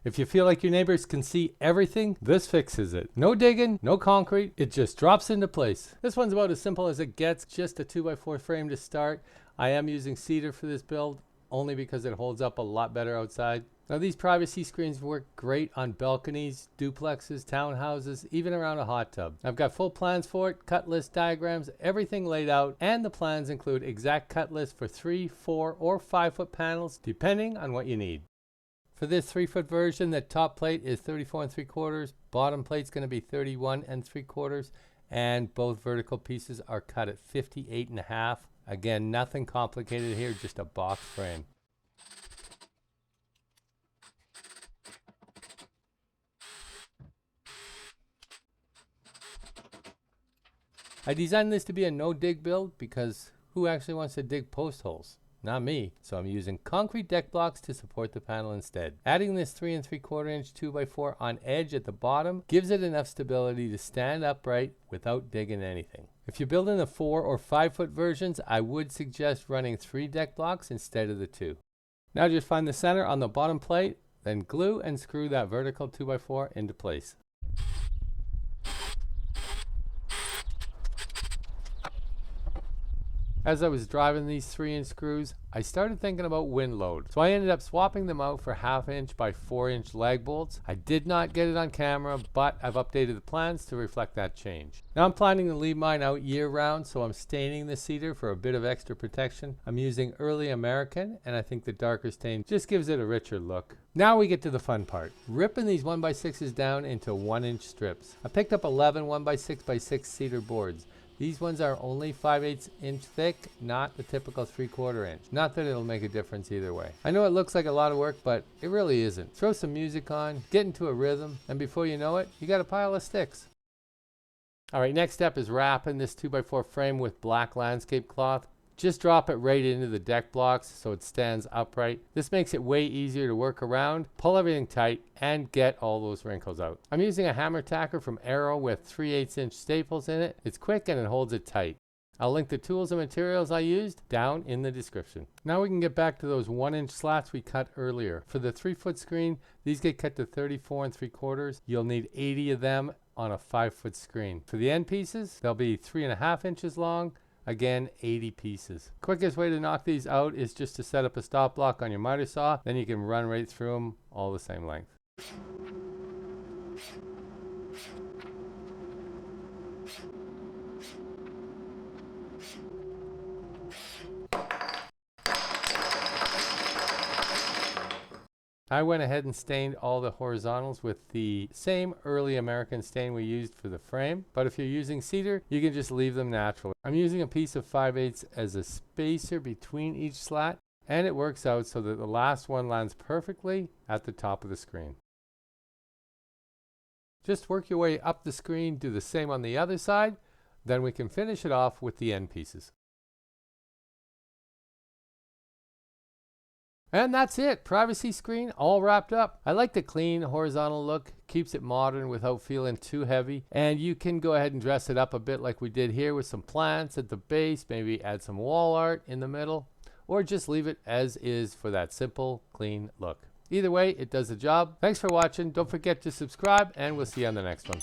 If you feel like your neighbors can see everything, this fixes it. No digging, no concrete, it just drops into place. This one's about as simple as it gets, just a 2x4 frame to start. I am using cedar for this build, only because it holds up a lot better outside. Now these privacy screens work great on balconies, duplexes, townhouses, even around a hot tub. I've got full plans for it, cut list diagrams, everything laid out, and the plans include exact cut lists for 3, 4, or 5 foot panels, depending on what you need. For this 3-foot version, the top plate is 34 3/4, bottom plate's going to be 31 3/4, and both vertical pieces are cut at 58.5. Again, nothing complicated here, just a box frame. I designed this to be a no-dig build because who actually wants to dig post holes? Not me, so I'm using concrete deck blocks to support the panel instead. Adding this 3 3/4 inch 2x4 on edge at the bottom gives it enough stability to stand upright without digging anything. If you're building the 4 or 5 foot versions, I would suggest running 3 deck blocks instead of the 2. Now just find the center on the bottom plate, then glue and screw that vertical 2x4 into place. As I was driving these 3-inch screws, I started thinking about wind load. So I ended up swapping them out for 1/2 inch by 4-inch lag bolts. I did not get it on camera, but I've updated the plans to reflect that change. Now I'm planning to leave mine out year round, so I'm staining the cedar for a bit of extra protection. I'm using Early American, and I think the darker stain just gives it a richer look. Now we get to the fun part, ripping these 1x6s down into 1-inch strips. I picked up 11 1x6x6 cedar boards. These ones are only 5/8 inch thick, not the typical 3/4 inch. Not that it'll make a difference either way. I know it looks like a lot of work, but it really isn't. Throw some music on, get into a rhythm, and before you know it, you got a pile of sticks. All right, next step is wrapping this 2x4 frame with black landscape cloth. Just drop it right into the deck blocks so it stands upright. This makes it way easier to work around, pull everything tight, and get all those wrinkles out. I'm using a hammer tacker from Arrow with 3/8 inch staples in it. It's quick and it holds it tight. I'll link the tools and materials I used down in the description. Now we can get back to those 1-inch slats we cut earlier. For the 3-foot screen, these get cut to 34 3/4. You'll need 80 of them on a 5-foot screen. For the end pieces, they'll be 3.5 inches long. Again, 80 pieces. Quickest way to knock these out is just to set up a stop block on your miter saw, then you can run right through them all the same length. I went ahead and stained all the horizontals with the same Early American stain we used for the frame, but if you're using cedar, you can just leave them natural. I'm using a piece of 5/8 as a spacer between each slat, and it works out so that the last one lands perfectly at the top of the screen. Just work your way up the screen, do the same on the other side, then we can finish it off with the end pieces. And that's it, privacy screen all wrapped up. I like the clean horizontal look, keeps it modern without feeling too heavy. And you can go ahead and dress it up a bit like we did here with some plants at the base, maybe add some wall art in the middle, or just leave it as is for that simple, clean look. Either way, it does the job. Thanks for watching. Don't forget to subscribe, and we'll see you on the next one.